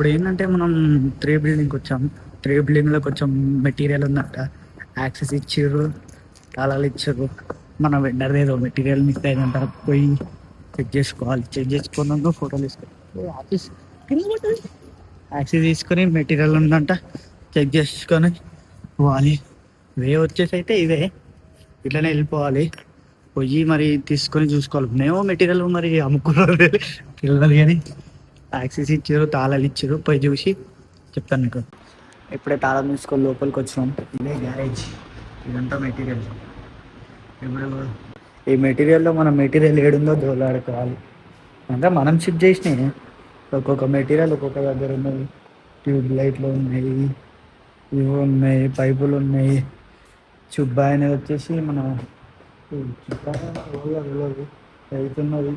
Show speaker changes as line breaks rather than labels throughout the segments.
ఇప్పుడు ఏంటంటే మనం 3 బిల్డింగ్కి వచ్చాం. 3 బిల్డింగ్లో కొంచెం మెటీరియల్ ఉందంట. యాక్సెస్ ఇచ్చిర్రు, తాళాలు ఇచ్చారు. మన వెండర్ ఏదో మెటీరియల్ మిస్ అయిందంట. పోయి చెక్ చేసుకోవాలి. చెక్ చేసుకున్నాక ఫోటోలు తీసుకోవాలి. ఆఫీస్ యాక్సెస్ తీసుకొని మెటీరియల్ ఉందంట చెక్ చేసుకొని పోవాలి. వే వచ్చేసి అయితే ఇదే, ఇట్లనే వెళ్ళిపోవాలి. పోయి మరి తీసుకొని చూసుకోవాలి. మేము మెటీరియల్ మరి అమ్ముకున్నారు తెలియదు కానీ యాక్సెస్ ఇచ్చారు, తాళాలు ఇచ్చారు. పోయి చూసి చెప్తాను నీకు. ఇప్పుడే తాళం తీసుకొని లోపలికి వచ్చినాం. ఇదే గ్యారేజ్, ఇదంతా మెటీరియల్. ఇప్పుడు ఈ మెటీరియల్లో మన మెటీరియల్ ఏడుందో దోలాడుకోవాలి. అంటే మనం షిఫ్ట్ చేసినాయి. ఒక్కొక్క మెటీరియల్ ఒక్కొక్క దగ్గర ఉన్నాయి. ట్యూబ్ లైట్లు ఉన్నాయి, ఇవి ఉన్నాయి, పైపులు ఉన్నాయి. చుబ్బా అనేది వచ్చేసి మన చుబ్బా అవుతున్నది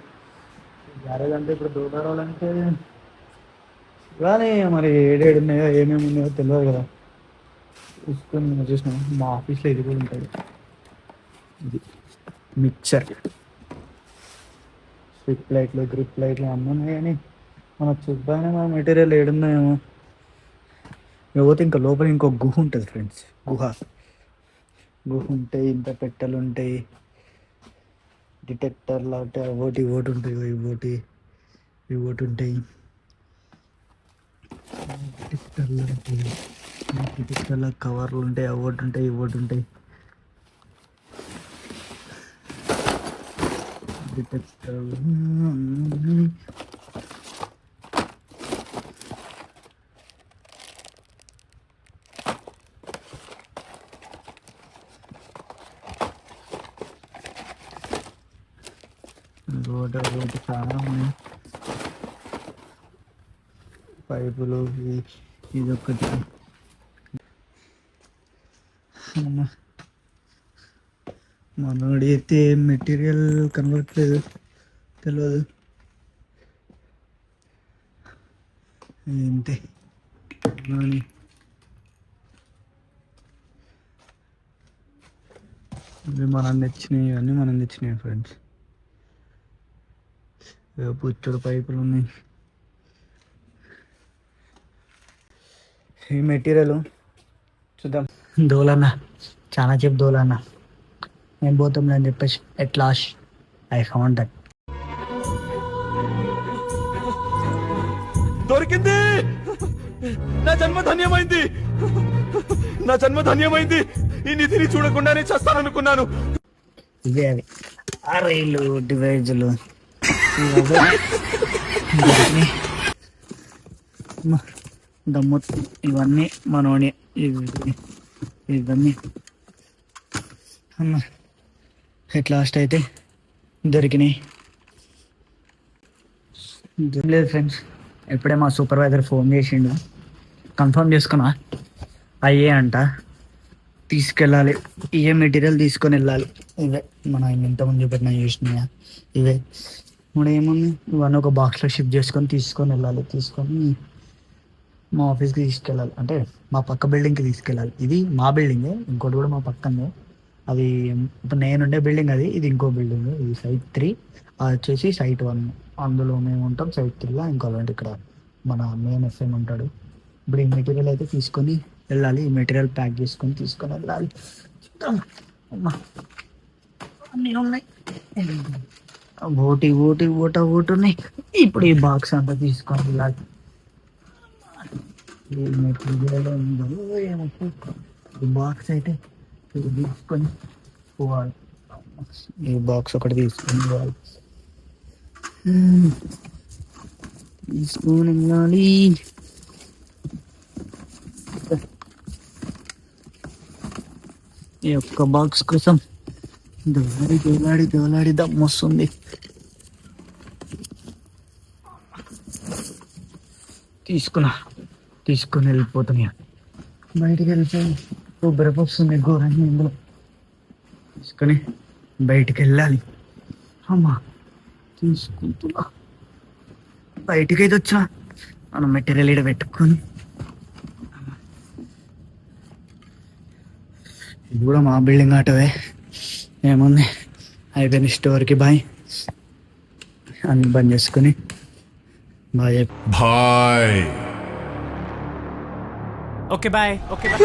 గ్యారేజ్. అంటే ఇప్పుడు దోలాడాలంటే కానీ మరి ఏడేడు ఉన్నాయో ఏమేమి ఉన్నాయో తెలియదు కదా. చూసుకొని చూసినాం. మా ఆఫీస్లో ఇది కూడా ఉంటుంది. ఇది మిక్చర్, స్ట్రిప్ లైట్లు, గ్రిప్ లైట్లు అన్నీ ఉన్నాయి. కానీ మన చుబ్బానే మన మెటీరియల్ ఏడున్నాయేమో. లేకపోతే ఇంకా లోపల ఇంకో గుహ ఉంటుంది ఫ్రెండ్స్. గుహ ఉంటాయి, ఇంత పెట్టెలు ఉంటాయి, డిటెక్టర్లు అంటే ఓటి ఉంటాయి, ఇవి ఉంటాయి. డిటెక్టర్ల కవర్లు ఉంటాయి, అవి ఉంటాయి, ఇవి ఉంటాయి. డిటెక్టర్ రోడ్డు చాలా ఉన్నాయి. పైపులు ఇదొకటి. మనోడి అయితే మెటీరియల్ కనబడట్లేదు, తెలియదు ఏంటి. ఇవి మనం తెచ్చినాయి, ఇవన్నీ మనం తెచ్చినాయి ఫ్రెండ్స్. పుచ్చుడు పైపులు ఉన్నాయి. ఈ మెటీరియల్ చూద్దాం. దోలన్న చాలా చెప్పు దోలన్న నేను పోతాం అని చెప్పేసి at last I found that.
దొరికింది, నా జన్మ ధన్యమైంది, నా జన్మ ధన్యమైంది. ఈ నిధిని చూడకుండానే చేస్తాననుకున్నాను.
ఇవే అవి ఆ రైలు డివైజులు దమ్ము. ఇవన్నీ మనోని ఇవన్నీ అమ్మ ఎట్ లాస్ట్ అయితే దొరికినాయి. లేదు ఫ్రెండ్స్, ఇప్పుడే మా సూపర్వైజర్ ఫోన్ చేసిండు. కన్ఫర్మ్ చేసుకున్నా అయ్యే అంట. తీసుకెళ్ళాలి, ఏ మెటీరియల్ తీసుకొని వెళ్ళాలి. ఇవే మన ఇంతకుముందు చూపెట్టిన చూసినాయా ఇవే. ఇప్పుడు ఏముంది, ఇవన్నీ ఒక బాక్స్లో షిఫ్ట్ చేసుకొని తీసుకొని వెళ్ళాలి. తీసుకొని మా ఆఫీస్కి తీసుకెళ్ళాలి, అంటే మా పక్క బిల్డింగ్కి తీసుకెళ్ళాలి. ఇది మా బిల్డింగే, ఇంకోటి కూడా మా పక్కనే. అది ఇప్పుడు నేనుండే బిల్డింగ్ అది, ఇది ఇంకో బిల్డింగ్. ఇది సైట్ 3, అది వచ్చేసి సైట్ 1. అందులో మేము ఉంటాం సైట్ 3లో. ఇంకోటి ఇక్కడ మన మెయిన్ ఎఫ్ఎం ఉంటాడు. ఇప్పుడు ఈ మెటీరియల్ అయితే తీసుకొని వెళ్ళాలి. ఈ మెటీరియల్ ప్యాక్ చేసుకొని తీసుకొని వెళ్ళాలి. చూద్దాం అమ్మా, అన్నీ ఉన్నాయి. ఓటి ఉన్నాయి. ఇప్పుడు ఈ బాక్స్ అంతా తీసుకొని వెళ్ళాలి. ఏ మెటీరియల్ ఉందో ఏమో, ఈ బాక్స్ అయితే తీసుకొని పోవాలి. ఈ బాక్స్ ఒకటి తీసుకొని పోవాలి, తీసుకొని వెళ్ళాలి. ఈ ఒక్క బాక్స్ కోసం దోలాడి దమ్ము వస్తుంది. తీసుకొని వెళ్ళిపోతున్నాయి. బయటికి వెళ్ళిపోయి ఉబ్బరపు వస్తుంది ఘోరంగా. ఇందులో తీసుకొని బయటికి వెళ్ళాలి. అమ్మా తీసుకుంటున్నా. బయటికి అయితే వచ్చా, మనం మెటీరియల్ ఇక్కడ పెట్టుకొని. ఇది కూడా మా బిల్డింగ్ ఆటోవే. ఏముంది, అయిపోయింది. స్టోర్కి బాయ్ అన్ని బంద్ చేసుకొని bye.
Okay bye. Okay bye.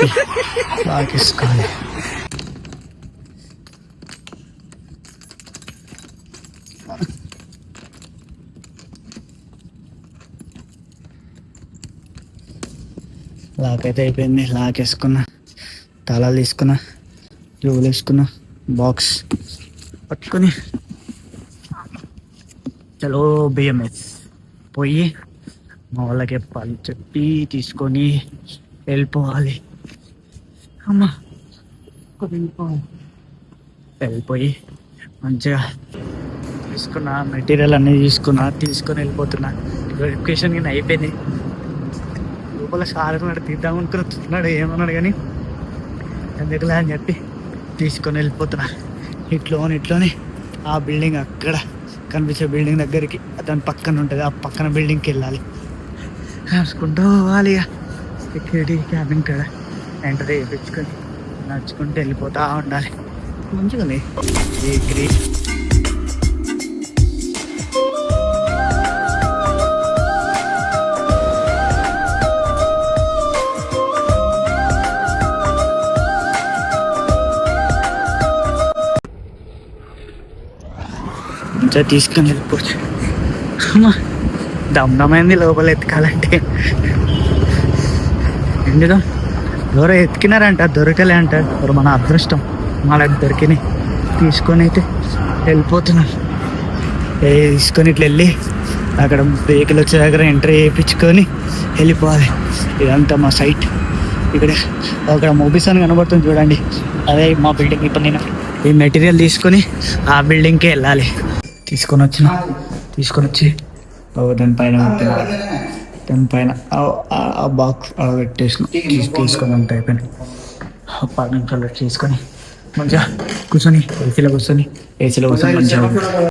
లాగేసుకోవాలి. లాక్ అయితే అయిపోయింది. లాక్ వేసుకున్నా, తాళాలు తీసుకున్నా, జోలు వేసుకున్నా, బాక్స్ పట్టుకొని చలో బిఎంఎస్ పోయి మా వాళ్ళకి చెప్పాలి, చెప్పి తీసుకొని వెళ్ళిపోవాలి. అమ్మా వెళ్ళిపోయి మంచిగా తీసుకున్న మెటీరియల్ అన్నీ తీసుకొని వెళ్ళిపోతున్నా. వెరిఫికేషన్ కానీ అయిపోయింది. లోపల సార్ ఉన్నాడు, తీద్దాం అనుకున్నాడు, ఏమన్నాడు కానీ ఎందుకులే అని చెప్పి తీసుకొని వెళ్ళిపోతున్నా. ఇట్లోని ఆ బిల్డింగ్ అక్కడ కనిపించే బిల్డింగ్ దగ్గరికి, దాని పక్కన ఉంటుంది, ఆ పక్కన బిల్డింగ్కి వెళ్ళాలి. నడుచుకుంటూ పోవాలి. ఇక సెక్యూరిటీ క్యాబిన్ కాడ ఎంటర్ చేయించుకొని నడుచుకుంటూ వెళ్ళిపోతూ ఉండాలి. మంచిగా గ్రీన్ మంచిగా తీసుకొని వెళ్ళిపోవచ్చు. అమ్మా దమ్మైంది లోపల ఎత్తుకాలంటే. ఎందుకు ఎవరో ఎత్తికినారంట, దొరకలే అంట. ఎవరు మన అదృష్టం, మనకు దొరికినాయి. తీసుకొని అయితే వెళ్ళిపోతున్నాం. తీసుకొని ఇట్లా వెళ్ళి అక్కడ వెహికల్ వచ్చే దగ్గర ఎంట్రీ చేయించుకొని వెళ్ళిపోవాలి. ఇదంతా మా సైట్. ఇక్కడ అక్కడ మూవీస్ అని కనబడుతుంది చూడండి, అదే మా బిల్డింగ్. ఇప్పుడు నేను ఈ మెటీరియల్ తీసుకొని ఆ బిల్డింగ్కే వెళ్ళాలి. తీసుకొని వచ్చి దానిపైన ఆ బాక్స్ పెట్టేసిన తీసుకొని అంత అయిపోయినాయి. 10 నిమిషాలు తీసుకొని మంచిగా కూర్చొని ఏసీలో కూర్చొని మంచిగా